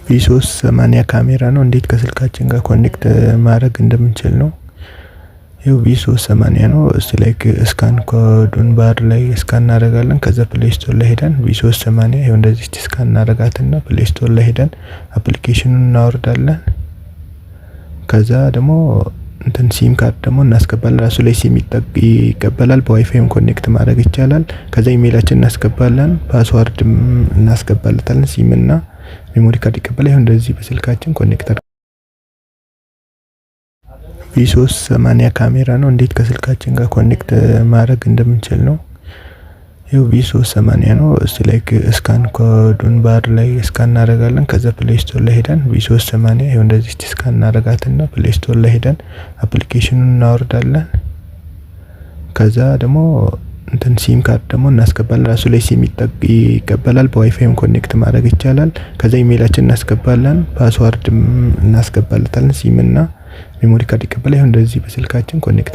V380 ካሜራ ነው። እንዴት ከስልካችን ጋር ኮኔክት ማድረግ እንደምንችል ነው። ይኸው V380 ነው። እስቲ ላይክ ስካን ኮዱን ባር ላይ ስካን እናደርጋለን። ከዛ ፕሌይ ስቶር ላይ ሄደን V380 ይኸው እንደዚህ ስካን እናደርጋትና ፕሌይ ስቶር ላይ ሄደን አፕሊኬሽኑን እናወርዳለን። ከዛ ደግሞ እንትን ሲም ካርድ ደግሞ እናስገባለን። ራሱ ላይ ሲም ይቀበላል። በዋይፋይም ኮኔክት ማድረግ ይቻላል። ከዛ ኢሜይላችን እናስገባለን። ፓስዋርድ እናስገባለታለን። ሲም እና ሜሞሪ ካርድ ይቀበላል። ይሄው እንደዚህ በስልካችን ኮኔክት V380 ካሜራ ነው። እንዴት ከስልካችን ጋር ኮኔክት ማድረግ እንደምንችል ነው። ይኸው V380 ነው። እስቲ ላይክ ስካን ኮዱን ባር ላይ ስካን እናደርጋለን። ከዛ ፕሌይ ስቶር ላይ ሄደን V380 ይኸው እንደዚህ ስካን እናደርጋትና ፕሌይ ስቶር ላይ ሄደን አፕሊኬሽኑን እናወርዳለን። ከዛ ደግሞ እንትን ሲም ካርድ ደግሞ እናስገባለን። ራሱ ላይ ሲም ይቀበላል። በዋይፋይም ኮኔክት ማድረግ ይቻላል። ከዛ ኢሜይላችን እናስገባለን። ፓስዋርድ እናስገባለታለን። ሲም እና ሜሞሪ ካርድ ይቀበላል። ይሄው እንደዚህ በስልካችን ኮኔክት